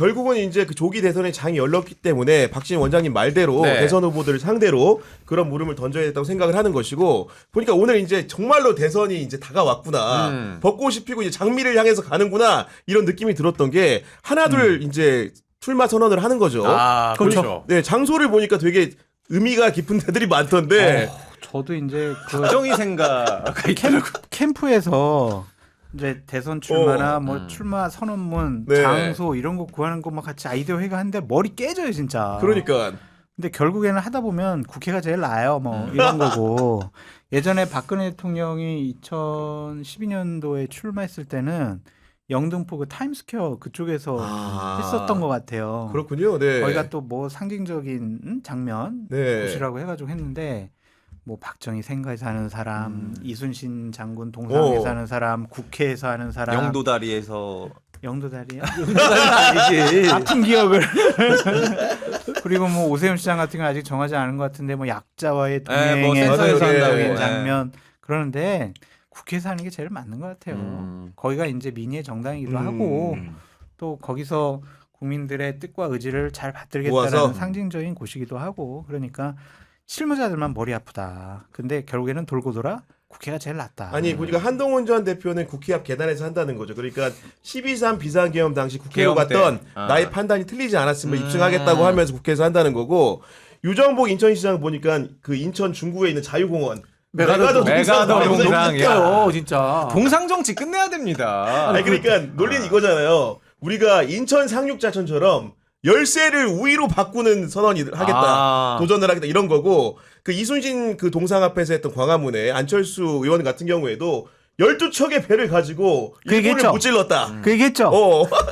결국은 이제 그 조기 대선에 장이 열렸기 때문에 박진 원장님 말대로 네. 대선 후보들을 상대로 그런 물음을 던져야 됐다고 생각을 하는 것이고 보니까 오늘 이제 정말로 대선이 이제 다가왔구나. 벚꽃이 피고 이제 장미를 향해서 가는구나. 이런 느낌이 들었던 게 하나둘 이제 출마 선언을 하는 거죠. 아, 그렇죠. 네, 장소를 보니까 되게 의미가 깊은 데들이 많던데. 저도 이제 그 정의 생각. 캠프에서 이제 대선 출마나 뭐 출마 선언문, 네. 장소 이런 거 구하는 거 막 같이 아이디어 회의하는데 머리 깨져요 진짜. 그러니까. 근데 결국에는 하다 보면 국회가 제일 나아요. 뭐 이런 거고. 예전에 박근혜 대통령이 2012년도에 출마했을 때는 영등포 그 타임스퀘어 그쪽에서 했었던 것 같아요. 그렇군요. 네. 거기가 또 뭐 상징적인 장면 네. 곳이라고 해가지고 했는데 뭐 박정희 생가에서 하는 사람, 이순신 장군 동상에서 하는 사람, 국회에서 하는 사람, 영도다리에서 영도다리야. 아니지. 아픈 기억을. 그리고 뭐 오세훈 시장 같은 건 아직 정하지 않은 것 같은데 뭐 약자와의 네, 뭐 동행에서 센터에서 한다고. 하는 장면 그러는데 국회에서 하는 게 제일 맞는 것 같아요. 거기가 이제 민의의 정당이기도 하고 또 거기서 국민들의 뜻과 의지를 잘 받들겠다는 모아서? 상징적인 곳이기도 하고 그러니까 실무자들만 머리 아프다. 근데 결국에는 돌고 돌아 국회가 제일 낫다. 아니 보니까 한동훈 전 대표는 국회 앞 계단에서 한다는 거죠. 그러니까 12.3 비상계엄 당시 국회로 계엄 때. 갔던 아. 나의 판단이 틀리지 않았으면 입증하겠다고 하면서 국회에서 한다는 거고 유정복 인천시장 보니까 그 인천 중구에 있는 자유공원 메가더 동상. 웃겨요 진짜. 동상정치 끝내야 됩니다. 아니 그러니까 논리는 이거잖아요. 우리가 인천 상륙자천처럼 열세를 우위로 바꾸는 선언을 하겠다. 아. 도전을 하겠다. 이런 거고 그 이순신 그 동상 앞에서 했던 광화문에 안철수 의원 같은 경우에도 12척의 배를 가지고 그 일본을 얘기했죠. 무찔렀다. 그 얘기했죠.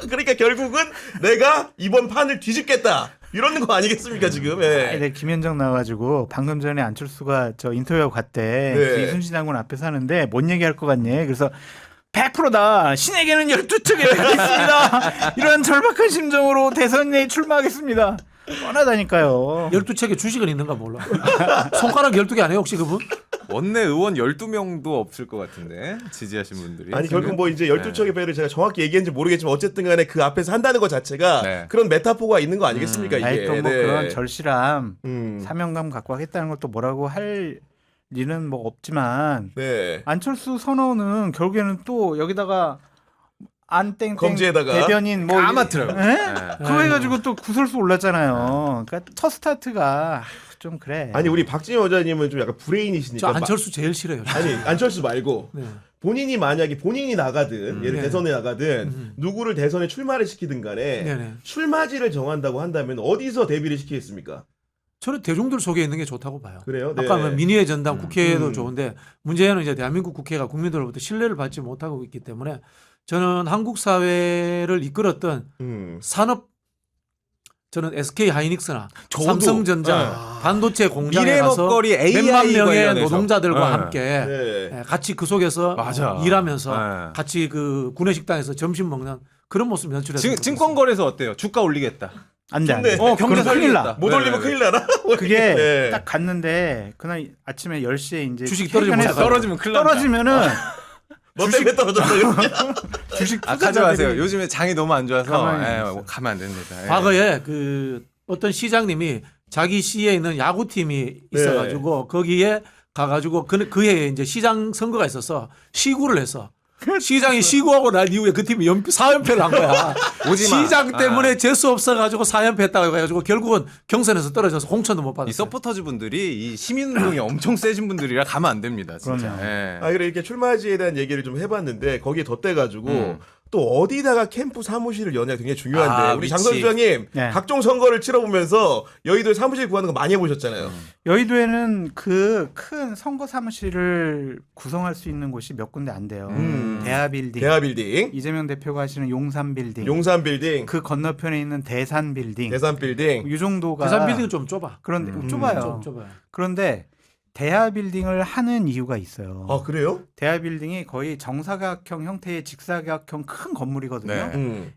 그러니까 결국은 내가 이번 판을 뒤집겠다. 이러는 거 아니겠습니까 지금? 예. 네, 김현정 나와가지고 방금 전에 안철수가 저 인터뷰하고 갔대. 네. 그래서 이순신 장군 앞에서 하는데 뭔 얘기할 것 같니? 그래서 100%다. 신에게는 12척의 배가 있습니다. 이런 절박한 심정으로 대선에 출마하겠습니다. 뻔하다니까요. 12책에 주식은 있는가 몰라. 손가락 12개 안 해요 혹시 그분? 원내 의원 12명도 없을 것 같은데 지지하신 분들이. 아니 결국 뭐 이제 12척의 배를 제가 정확히 얘기했는지 모르겠지만 어쨌든 간에 그 앞에서 한다는 것 자체가 네. 그런 메타포가 있는 거 아니겠습니까 이게. 아니 또뭐 네. 그런 절실함, 음. 사명감 갖고 하겠다는 걸 또 뭐라고 할 리는 뭐 없지만 네. 안철수 선언은 결국에는 또 여기다가 안땡땡 검지에다가 대변인 뭐 까맣더라고요. 예? 네. 그거 해가지고 또 구설수 올랐잖아요. 그러니까 첫 스타트가 좀 그래. 아니 우리 박진희 원장님은 좀 약간 브레인이시니까 저 안철수 제일 싫어요. 아니 안철수 말고 네. 본인이 만약에 본인이 나가든 예를 네. 대선에 나가든 누구를 대선에 출마를 시키든 간에 네네. 출마지를 정한다고 한다면 어디서 데뷔를 시키겠습니까? 저는 대중들 속에 있는 게 좋다고 봐요. 그래요? 네. 아까 뭐 민의의 전당 국회도 좋은데 문제는 이제 대한민국 국회가 국민들로부터 신뢰를 받지 못하고 있기 때문에 저는 한국 사회를 이끌었던 산업 저는 SK 하이닉스나 저도. 삼성전자 반도체 공장에 미래 가서 먹거리 AI 몇만 명의 관련해서. 노동자들과 네. 함께 네. 같이 그 속에서 맞아. 일하면서 네. 같이 그 구내식당에서 점심 먹는 그런 모습 연출해서 증권거래소 어때요? 주가 올리겠다. 안 돼, 안 근데- 돼. 경제 그건 큰일 나. 살리겠다. 못 올리면 네, 큰일 나나? 그게 네. 딱 갔는데 그날 아침에 10시에 이제 주식이 떨어지면 퇴근해서 어떡하나? 떨어지면 큰일 난다. 떨어지면은 너 때문에 떨어졌다 그러냐? 주식 아, 가지 마세요. 요즘에 장이 너무 안 좋아서 가만히 뭐 가면 안 됩니다. 예. 과거에 그 어떤 시장님이 자기 시에 있는 야구팀이 있어가지고 거기에 가가지고 그 해에 이제 시장 선거가 있어서 시구를 해서 시장이 시구하고 난 이후에 그 팀이 4연패를 한 거야. 오지 마. 시장 때문에 재수 없어가지고 4연패 했다고 해가지고 결국은 경선에서 떨어져서 홍천도 못 이 받았어요. 서포터즈 분들이 이 시민운동이 엄청 세신 분들이라 가면 안 됩니다. 진짜. 그럼요. 예. 아 그래 이렇게 출마지에 대한 얘기를 좀 해봤는데 거기에 덧대가지고 또 어디다가 캠프 사무실을 여냐가 굉장히 중요한데 아, 우리 위치. 장선 주장님 네. 각종 선거를 치러보면서 여의도에 사무실 구하는 거 많이 해보셨잖아요. 여의도에는 그 큰 선거 사무실을 구성할 수 있는 곳이 몇 군데 안 돼요. 대하빌딩, 대하빌딩, 이재명 대표가 하시는 용산빌딩, 용산빌딩, 그 건너편에 있는 대산빌딩, 대산빌딩. 이 정도가 대산 빌딩은 좀 좁아. 그런데 좁아요. 좀 좁아요. 그런데 대하빌딩을 하는 이유가 있어요. 아 그래요? 대하빌딩이 거의 정사각형 형태의 직사각형 큰 건물이거든요. 네.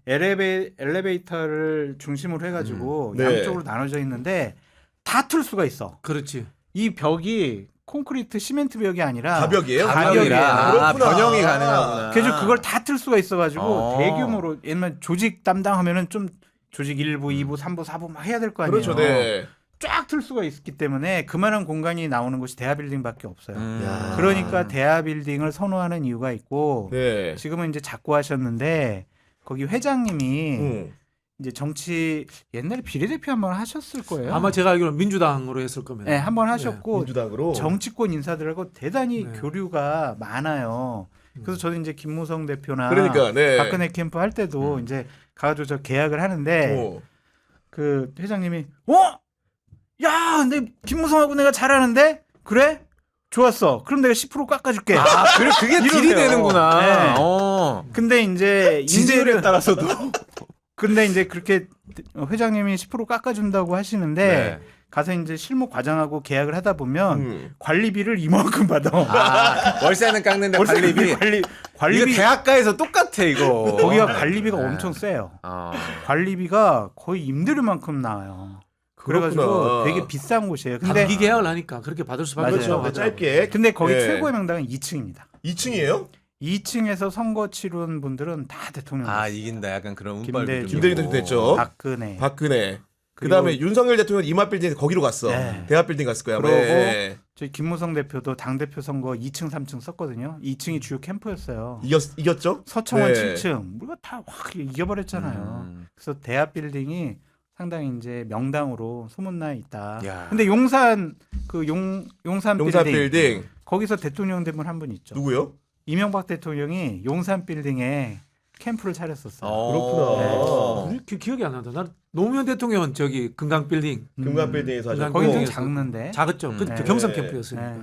엘리베이터를 중심으로 해가지고 네. 양쪽으로 나눠져 있는데 다 틀 수가 있어. 그렇지. 이 벽이 콘크리트 시멘트 벽이 아니라 가벽이에요? 가벽이야. 아, 그렇구나. 변형이 가능하구나. 그래서 그걸 다 틀 수가 있어가지고 어. 대규모로 옛날 조직 담당하면은 좀 조직 1부, 2부, 3부, 4부 막 해야 될 거 아니에요. 그렇죠. 네. 쫙 틀 수가 있기 때문에 그만한 공간이 나오는 곳이 대하빌딩밖에 없어요. 야. 그러니까 대하빌딩을 선호하는 이유가 있고 네. 지금은 이제 자꾸 하셨는데 거기 회장님이 음. 이제 정치 옛날에 비례대표 한번 하셨을 거예요. 아마 제가 알기로는 민주당으로 했을 겁니다. 네, 한번 하셨고 민주당으로 정치권 인사들하고 대단히 네. 교류가 많아요. 그래서 저는 이제 김무성 대표나 그러니까 네. 박근혜 캠프 할 때도 이제 가가지고 저 계약을 하는데 어. 그 회장님이 야, 근데 김무성하고 내가 잘하는데 그래? 좋았어. 그럼 내가 10% 깎아줄게. 아, 그래 그게 딜이 이러세요. 되는구나. 네. 근데 이제 지지율에 따라서도. 근데 이제 그렇게 회장님이 10% 깎아준다고 하시는데 네. 가서 이제 실무 과장하고 계약을 하다 보면 음. 관리비를 이만큼 받아. 아, 월세는 깎는데 관리비. 관리비 이거 대학가에서 똑같아 이거. 거기가 관리비가 네. 엄청 세요. 아. 관리비가 거의 임대료만큼 나와요. 그래가지고 그렇구나. 되게 비싼 곳이에요. 근데 단기 계약을 하니까 그렇게 받을 수밖에 맞아요. 없죠. 짧게. 근데 거기 네. 최고의 명당은 2층입니다. 2층이에요? 2층에서 선거 치른 분들은 다 대통령. 아 이긴다 약간 그런 운빨도 김대중. 좀 김대중 있고. 대통령 됐죠. 박근혜. 박근혜. 그리고 그다음에 윤석열 대통령 이마빌딩에서 거기로 갔어. 네. 대합빌딩 갔을 거야. 그러고 네. 저희 김무성 대표도 당대표 선거 2층, 3층 썼거든요. 2층이 주요 캠프였어요. 이겼죠? 서청원 네. 7층. 우리가 다 확 이겨버렸잖아요. 그래서 대합빌딩이 상당히 이제 명당으로 소문나 있다. 야. 근데 용산 그 용산 용산 빌딩 빌딩. 거기서 대통령 된 분 한 분 있죠. 누구요? 이명박 대통령이 용산 빌딩에 캠프를 차렸었어요. 그렇구나. 기억이 안 난다. 나는 노무현 대통령은 저기 금강 빌딩 금강 빌딩에서 하셨고. 거긴 좀 빌딩에서 작는데. 작았죠. 그 네. 경성 네. 캠프였으니까. 네.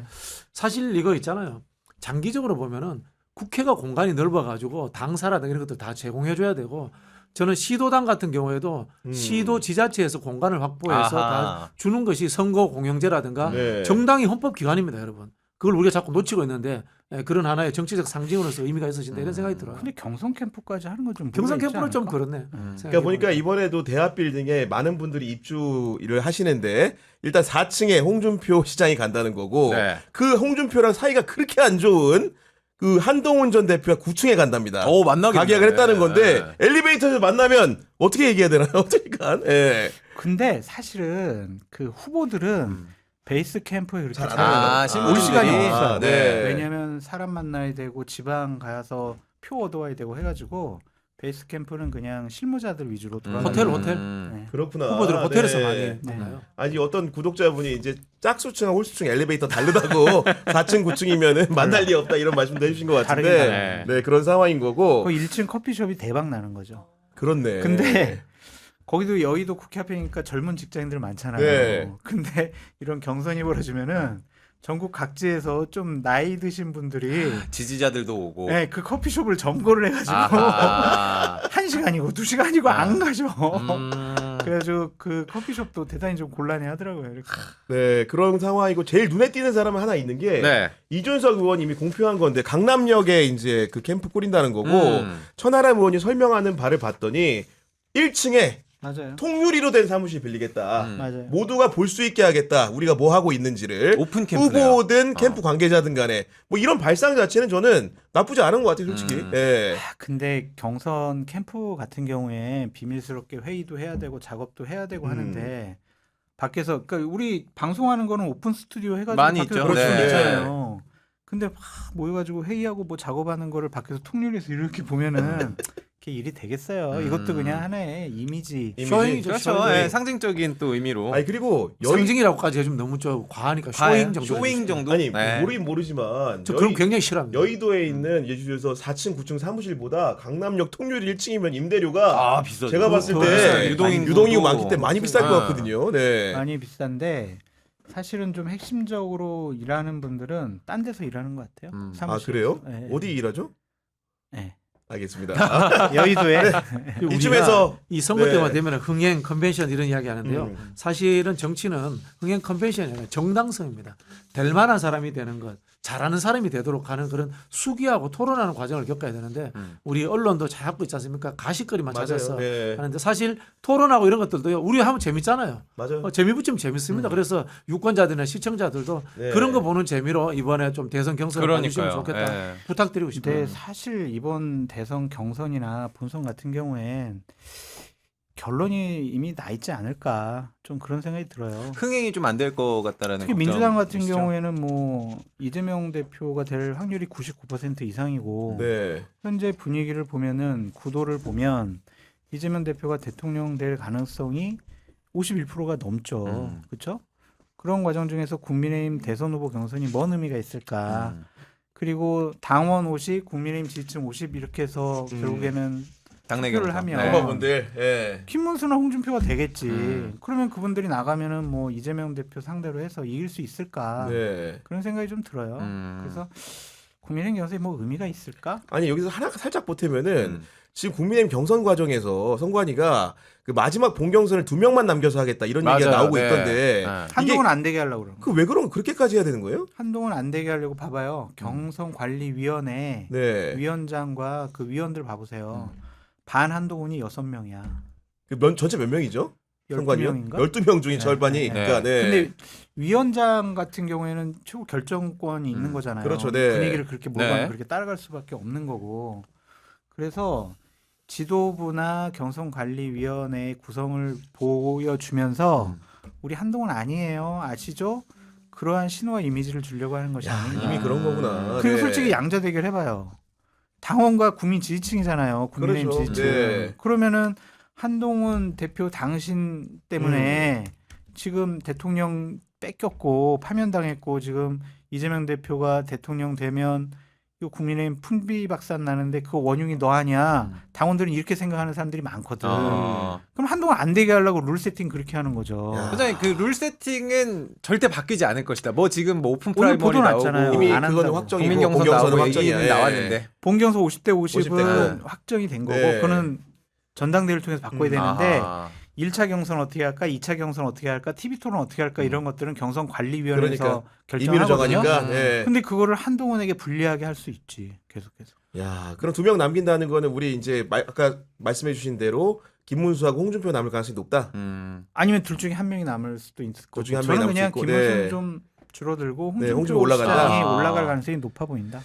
사실 이거 있잖아요. 장기적으로 보면은 국회가 공간이 넓어가지고 당사라든가 이런 것들 다 제공해줘야 되고 저는 시도당 같은 경우에도 시도 지자체에서 공간을 확보해서 아하. 다 주는 것이 선거 공영제라든가 네. 정당이 헌법기관입니다, 여러분. 그걸 우리가 자꾸 놓치고 있는데 그런 하나의 정치적 상징으로서 의미가 있으신다 이런 생각이 들어요. 근데 경성 캠프까지 하는 건 좀 경상 무리가 있지 캠프는 좀 않을까? 그렇네. 그러니까 보니까 이번에도 대합빌딩에 많은 분들이 입주를 하시는데 일단 4층에 홍준표 시장이 간다는 거고 네. 그 홍준표랑 사이가 그렇게 안 좋은 그 한동훈 전 대표가 9층에 간답니다. 만나겠네. 가계약을 했다는 건데 엘리베이터에서 만나면 어떻게 얘기해야 되나요? 어떻게 간? 예. 근데 사실은 그 후보들은 베이스 캠프에 그렇게 잘안 잘 와요. 신분들이. 올 시간이 없어요. 아, 네. 왜냐하면 사람 만나야 되고 지방 가서 표 얻어와야 되고 해가지고 베이스 캠프는 그냥 실무자들 위주로 돌아가는 호텔. 네. 그렇구나. 후보들은 호텔에서 네. 많이 만나요. 아니 어떤 구독자분이 이제 짝수층과 홀수층 엘리베이터 다르다고 4층 9층이면은 만날 리 없다 이런 말씀도 해주신 것 다르긴 같은데 다르네. 네 그런 상황인 거고 그 1층 커피숍이 대박 나는 거죠. 그렇네. 근데 거기도 여의도 국회 앞이니까 젊은 직장인들 많잖아요. 네. 근데 이런 경선이 벌어지면은 전국 각지에서 좀 나이 드신 분들이 지지자들도 오고. 네, 그 커피숍을 점거를 해가지고 아하. 1시간이고 2시간이고 안 가죠. 음. 그래가지고 그 커피숍도 대단히 좀 곤란해하더라고요. 이렇게. 네 그런 상황이고 제일 눈에 띄는 사람은 하나 있는 게 네. 이준석 의원 이미 공표한 건데 강남역에 이제 그 캠프 꾸린다는 거고 천하람 의원이 설명하는 바를 봤더니 1층에 맞아요. 통유리로 된 사무실 빌리겠다. 맞아요. 모두가 볼 수 있게 하겠다. 우리가 뭐 하고 있는지를 오픈 캠프네요. 후보든 캠프 관계자든 간에 뭐 이런 발상 자체는 저는 나쁘지 않은 것 같아요, 솔직히. 예. 아, 근데 경선 캠프 같은 경우에 비밀스럽게 회의도 해야 되고 작업도 해야 되고 하는데 밖에서 그러니까 우리 방송하는 거는 오픈 스튜디오 해가지고 많이 밖에서 있죠. 볼 수는 네. 있잖아요. 근데 막 모여가지고 회의하고 뭐 작업하는 거를 밖에서 통유리에서 이렇게 보면은 그게 일이 되겠어요. 이것도 그냥 하나의 이미지. 쇼잉이죠. 그렇죠. 쇼잉. 예, 상징적인 또 의미로. 아니 그리고 상징이라고까지 해주면 너무 좀 과하니까 쇼잉 정도. 쇼잉 정도. 아니 네. 모르긴 모르지만 저 그럼 굉장히 싫어합니다. 여의도에 있는 예를 들어서 4층, 9층 사무실보다 강남역 통유리 1층이면 임대료가 아 비싸죠. 제가 봤을 더 때 비싸요. 유동인구 많기 때문에 많이 비쌀 것 아. 같거든요. 네. 많이 비싼데 사실은 좀 핵심적으로 일하는 분들은 딴 데서 일하는 것 같아요. 아 사무실에서. 그래요? 네. 어디 일하죠? 네. 알겠습니다. 여의도에 우리가 이쯤에서 이 선거 네. 때만 되면 흥행 컨벤션 이런 이야기 하는데요. 음. 사실은 정치는 흥행 컨벤션이 아니라 정당성입니다. 될 만한 사람이 되는 것, 잘하는 사람이 되도록 하는 그런 수기하고 토론하는 과정을 겪어야 되는데 우리 언론도 자꾸 있지 않습니까? 가십거리만 맞아요. 찾아서 네. 하는데 사실 토론하고 이런 것들도요. 우리 하면 재밌잖아요. 맞아요. 재미 붙이면 재밌습니다. 그래서 유권자들이나 시청자들도 네. 그런 거 보는 재미로 이번에 좀 대선 경선을 봐주시면 그러니까요. 좋겠다 예. 부탁드리고 싶어요. 근데 사실 이번 대선 경선이나 본선 같은 경우엔 결론이 이미 나 있지 않을까 좀 그런 생각이 들어요. 흥행이 좀 안 될 것 같다라는 특히 걱정 민주당 같은 있으시죠? 경우에는 뭐 이재명 대표가 될 확률이 99% 이상이고 네. 현재 분위기를 보면은 구도를 보면 이재명 대표가 대통령 될 가능성이 51%가 넘죠. 그렇죠? 그런 과정 중에서 국민의힘 대선 후보 경선이 뭔 의미가 있을까? 그리고 당원 50, 국민의힘 지지층 50 이렇게 해서 결국에는 당내 투표를 경선. 하면 후보분들. 예. 김문수나 홍준표가 되겠지. 그러면 그분들이 나가면은 뭐 이재명 대표 상대로 해서 이길 수 있을까? 네. 그런 생각이 좀 들어요. 그래서 국민의힘 경선이 뭐 의미가 있을까? 아니 여기서 하나 살짝 보태면은 지금 국민의힘 경선 과정에서 선관위가 그 마지막 본경선을 2명만 남겨서 하겠다 이런 얘기가 맞아요. 나오고 네. 있던데 네. 한동훈 안 되게 하려고 그러는 거예요. 그 왜 그렇게까지 해야 되는 거예요? 한동훈 안 되게 하려고 봐봐요. 경선관리위원회 네. 위원장과 그 위원들 봐보세요. 반 한동훈이 6명이야. 전체 몇 명이죠? 선관위요? 12명인가? 12명 중에 네. 절반이. 네. 그러니까 네. 근데 위원장 같은 경우에는 최고 결정권이 있는 거잖아요. 그렇죠, 네. 분위기를 그렇게 몰고 네. 그렇게 따라갈 수밖에 없는 거고. 그래서 지도부나 경선관리위원회 구성을 보여주면서 우리 한동훈 아니에요. 아시죠? 그러한 신호와 이미지를 주려고 하는 것이 야, 아닌가. 이미 그런 거구나. 그리고 네. 솔직히 양자 대결 해봐요. 당원과 국민 지지층이잖아요. 국민의힘 그렇죠. 지지층. 네. 그러면은 한동훈 대표 당신 때문에 지금 대통령 뺏겼고 파면당했고 지금 이재명 대표가 대통령 되면 이 국민의힘 풍비박산 나는데 그 원흉이 너 아니야. 당원들은 이렇게 생각하는 사람들이 많거든. 그럼 한동안 안 되게 하려고 룰 세팅 그렇게 하는 거죠. 야. 소장님 그 룰 세팅은 절대 바뀌지 않을 것이다. 뭐 지금 뭐 오픈 오늘 프라이머리 보도 나오고 났잖아요. 이미 안 그거는 한다고. 확정이고 국민 경선 본경선은 나오고 확정이야. 얘기는 예. 나왔는데. 본경선 50대 50은 50대. 확정이 된 거고 네. 그거는 전당대회를 통해서 바꿔야 되는데 아하. 1차 경선 어떻게 할까, 2차 경선 어떻게 할까, TV 토론 어떻게 할까 이런 것들은 경선관리위원회에서 그러니까 임의로 결정하거든요. 정하니까. 예. 근데 그거를 한동훈에게 불리하게 할 수 있지 계속해서. 야, 그럼 2명 남긴다는 거는 우리 이제 아까 말씀해주신 대로 김문수하고 홍준표 남을 가능성이 높다. 아니면 둘 중에 한 명이 남을 수도 있을 거고. 둘 중에 한 저는 명이 남을 그냥 수 있고, 김문수는 네. 좀 줄어들고 네, 홍준표 홍준표 올라간다. 시장이 아. 올라갈 가능성이 높아 보인다.